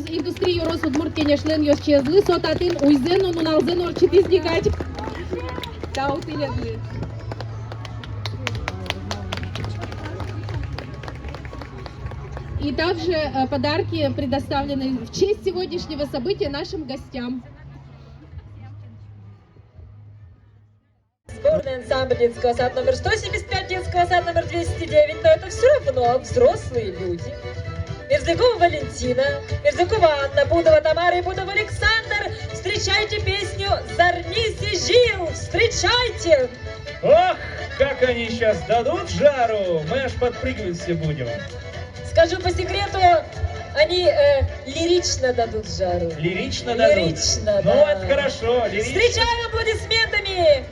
Industrie Rodmurtenia член єщезли, сотатин уйзену, нуналзену, орчитиздикать. Таутилядли. И также подарки предоставлены в честь сегодняшнего события нашим гостям. Сборный ансамбль детского сада номер 175, детского сада номер 209, но это все равно взрослые люди. Мерзлякова Валентина, Мерзлякова Анна, Будова Тамара и Будова Александр. Встречайте песню «Зарнись и жил». Встречайте! Ох, как они сейчас дадут жару, мы аж подпрыгивать все будем. Скажу по секрету, они лирично дадут жару. Лирично дадут? Лирично, ну, да. это хорошо, лирично. Встречаем аплодисментами!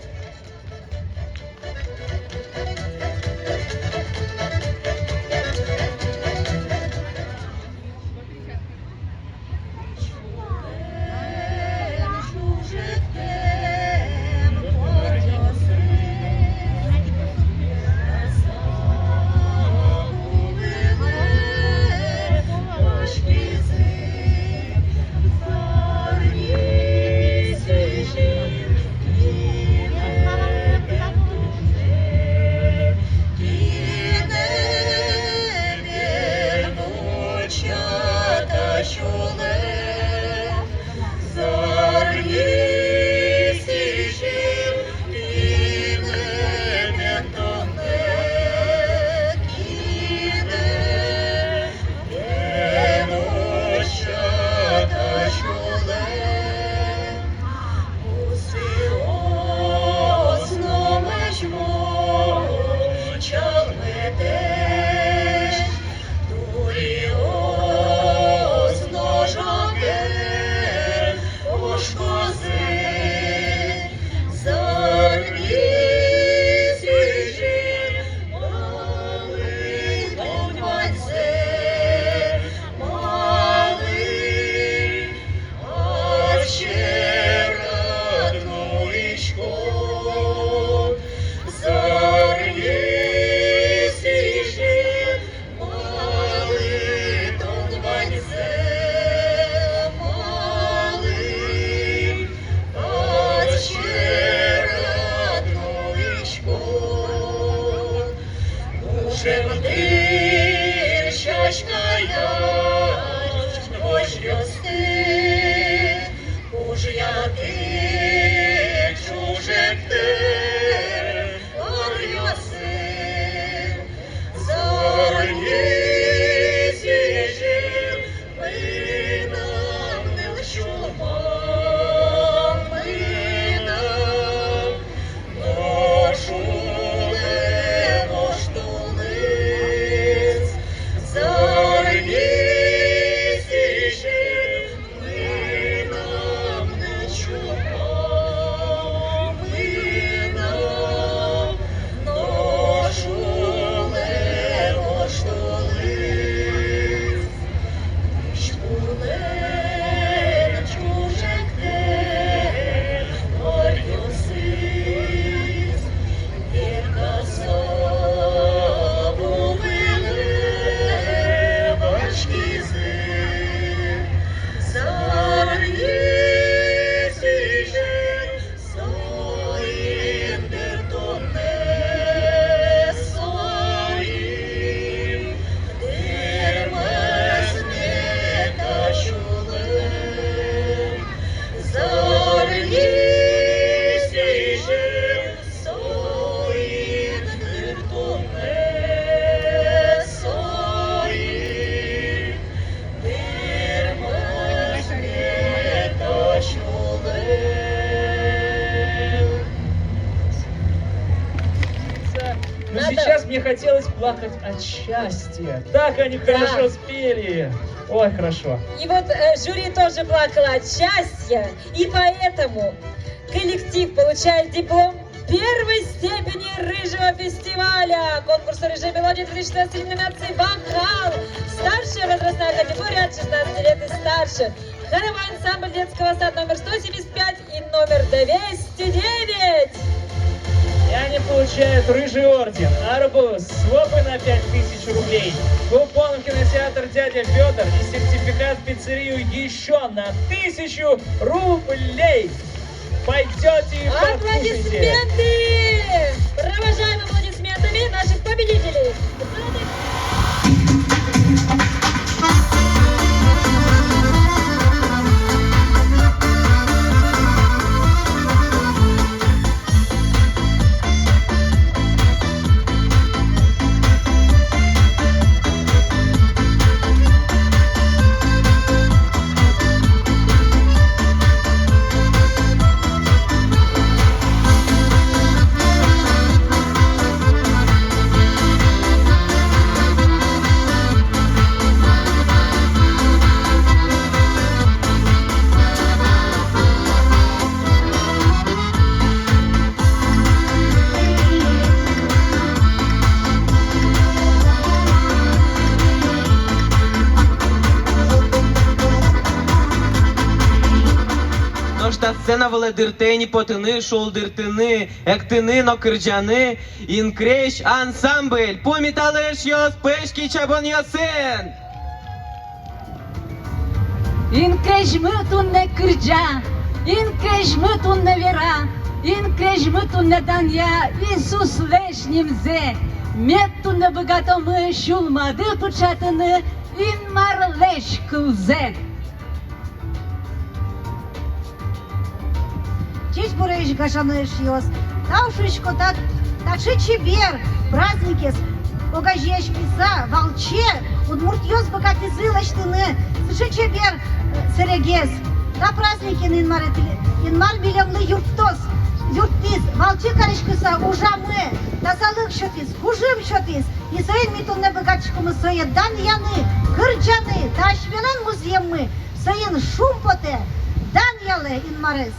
Сейчас мне хотелось плакать от счастья. Так они хорошо спели. Ой, хорошо. И вот жюри тоже плакало от счастья. И поэтому коллектив получает диплом первой степени рыжего фестиваля конкурса «Рыжая мелодия» 2016 номинации «Вокал». Старшая возрастная категория от 16 лет и старше. Хоровой ансамбль детского сада номер 175 и номер 209. И они получают рыжий орден, арбуз, свопы на 5000 рублей, купон в кинотеатр «Дядя Федор» и сертификат в пиццерию еще на 1000 рублей. Пойдете и покушайте. Аплодисменты! Провожаем аплодисментами наших победителей. Та сцена веледиртені, потини, шолдиртини, ектини, нокирджани, інкрещ, ансамбль, поміталеш йос, пешки, чабон йосен. Інкрещ миту не кирджа, інкрещ миту не віра, інкрещ миту не дання, Ісус лешнім зе, метту не богатоми, шулмади початини, інмар леш кылзе. Честь бурыш гашаныш йос, таушечко так чебер, праздники, огажеш писа, волче, удмурт йос богатый зылочтыны, сыши чебер, серегес, та праздники инмар билемны юрттос, юрттиз, волче карышкыса, ужамы, та салык шотиз, хужым шотиз, и сайын митулны богатышкымы сайын дан яны, кырджаны, та ашвелан муземмы, сайын шумпоте, дан ялы инмарыз.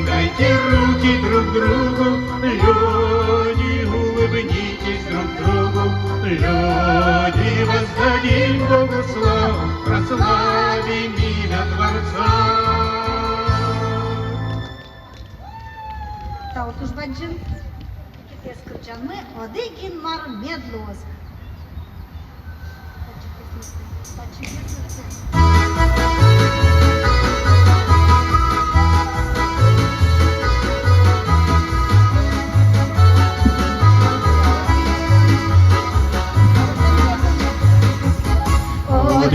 Дайте руки друг другу, люди, улыбнитесь друг другу, люди, воздадим Богу славу, прославим имя Творца. Таутуш баджин, китес кырджанмы, одыгин мар медлос.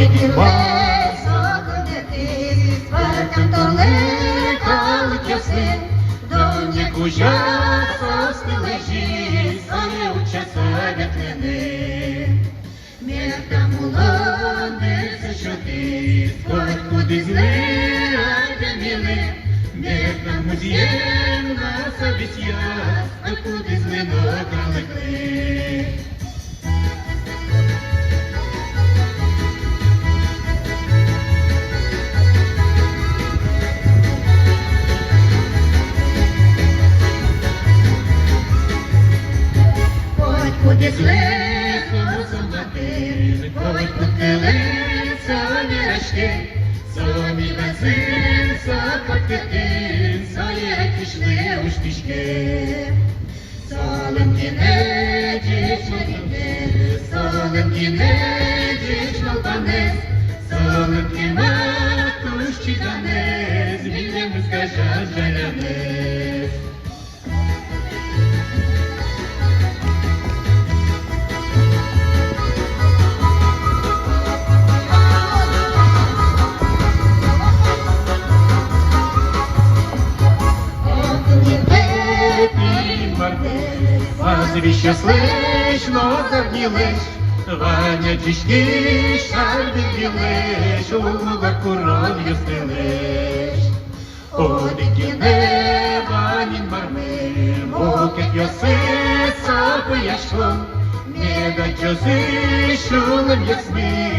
Гіле, сокол дитинства, там то летали часи, доня кужа, сосни лежить, своє учаса вітрини. Мір там молодець, що ти, скоро куди зли, а де міли, мір там музєм, на совість я, а куди зли, лекли. Куди злехо золоти, коли кутилиця не рачки, зомі бензин, запактити, своє пішли у шпішки. Солем кіне, дівчно кіне, солем кіне, дівчно пане, солем кіма, тущі дане, зміням скажа жаляне. Разве щаслично загнілиш, Ваня дічки, шаль відділиш, у лугах коров'ю стелиш. Одикі не Ванін марми, мукет йоси, сапи яшком, не дать йоси, шулем ясми,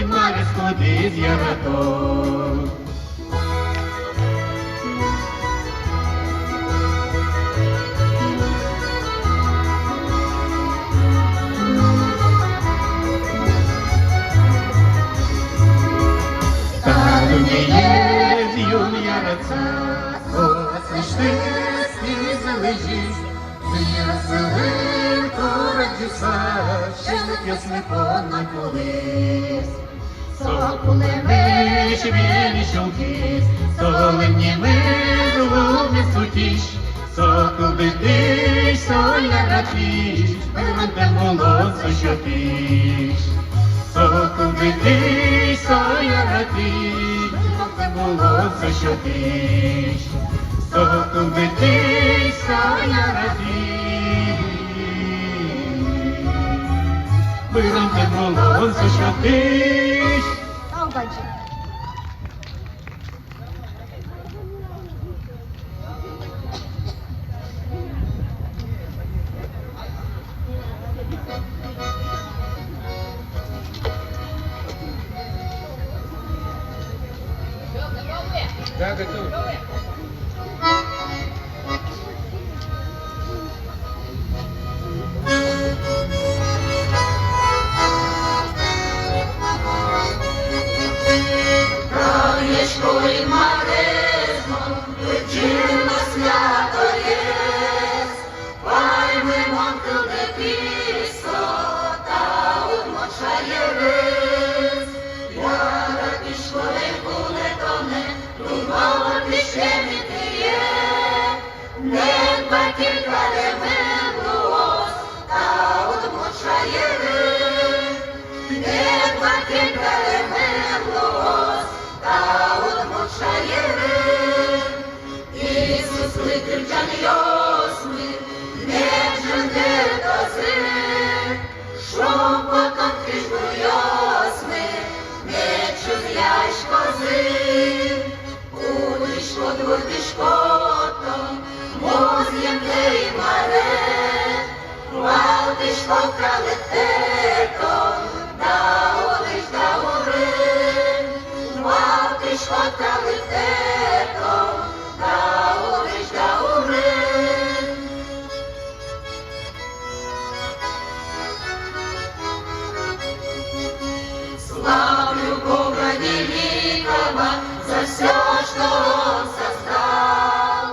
і марі сходи з яратом. Ясний понад колись, соколеми щебєлі шовки, солені ми зловні сутіш, сокол дитиш, соля рачиш, виронте молодця, що тиш. Сокол дитиш, соля рачиш, виронте молодця, що тиш. Сокол дитиш, соля рачиш, виронте молодця, що тиш. Албанчик. Да, готовы. Славлю Бога великого за все, что Он создал.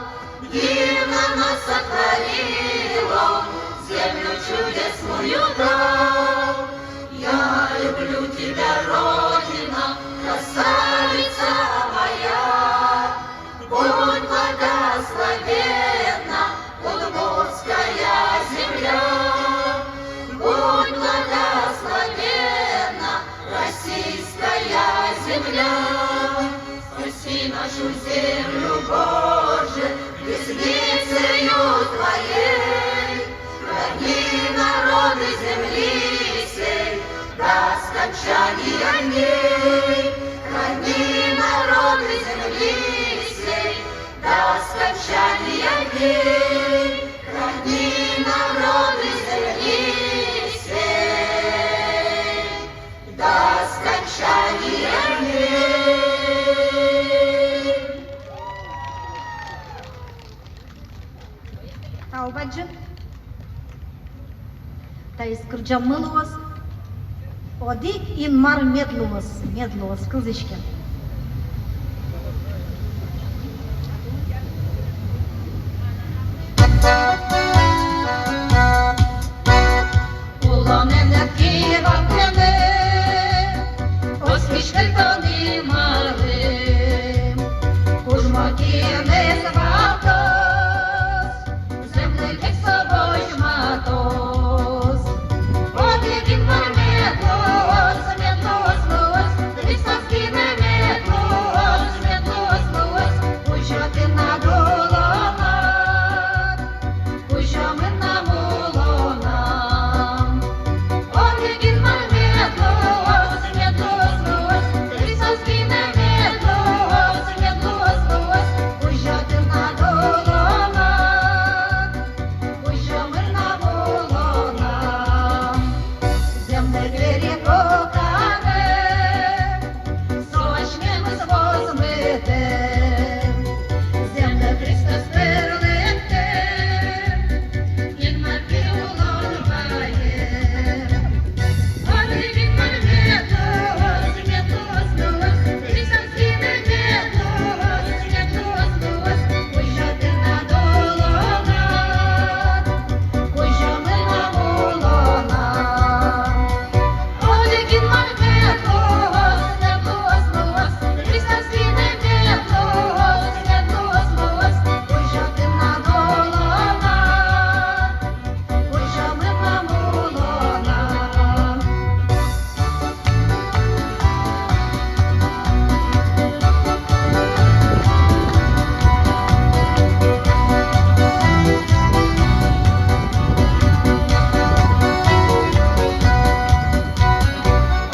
Дивно нас сотворил Он, землю чудесную дал. Я люблю тебя, Родина, красавица моя. Будь благословенна, удмуртская земля. Будь благословенна, российская нашу землю, Боже, десницею Твоей. Храни народы земли сей до скончания дней. Храни народы земли сей до скончания дней. Храни народы земли сей до скончания дней. Taubacım. Tayyis kırcamılığız. Odi inmar medluvuz. Medluvuz kızışken. Ulan energi vaktini Osmiškal tonim Užmokėmės vatos Zemlėkės savo išmatos O dėkin var mėtos Mėtos luos Visas gina mėtos Mėtos luos Užjotina dulonat Užjomina mulonam O dėkin var mėtos Mėtos luos Visas gina mėtos Mėtos luos Užjotina dulonat Užjomina mulonam Земля берегу каме Сочнемыз возмыты Земля Христос перлетте Инна пиулон ваер Одривин марметос Метос нос Христос гине метос Метос нос Уйжоты на долонат Уйжоми на мулонат Одегин марметос Метос нос Христос гине метос Метос нос Уйжоти на долонат Уйжоми на мулонат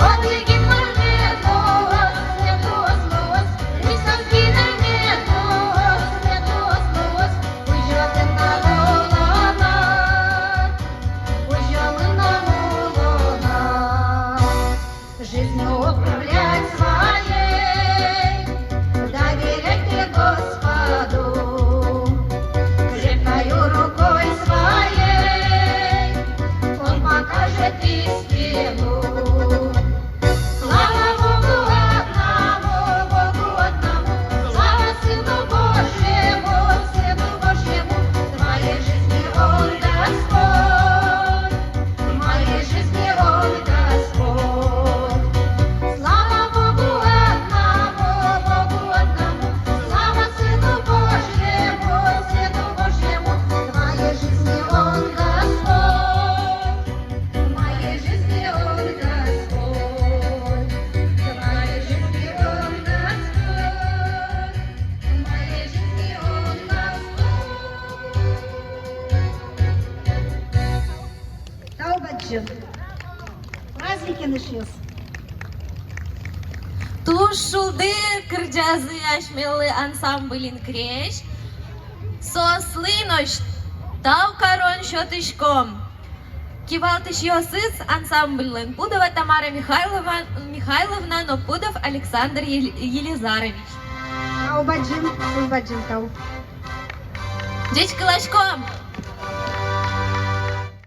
Одегин марметос Метос нос Христос гине метос Метос нос Уйжоти на долонат Уйжоми на мулонат Жизнью управлять своей Доверять ты Господу Крепкою рукой своей Он покажет истину Слава Богу одному, слава Сыну Божьему, в моей жизни Он Господь, в моей жизни Он Господь. Слава Богу одному, слава Сыну Божьему, в моей жизни Он Господь, в моей жизни Он Господь, в моей жизни Он Господь, в моей жизни Он Господь. Taubacım. Праздники нышыз. Тушулды кырджазы ашмелы ансамблин креш, сослынош тау корон шотышком. Кивалтыш йосыз ансамблин Пудова Тамара Михайловна, но Пудов Александр Елизарович. Taubacım. Taubacım tau. Дечка Лашком,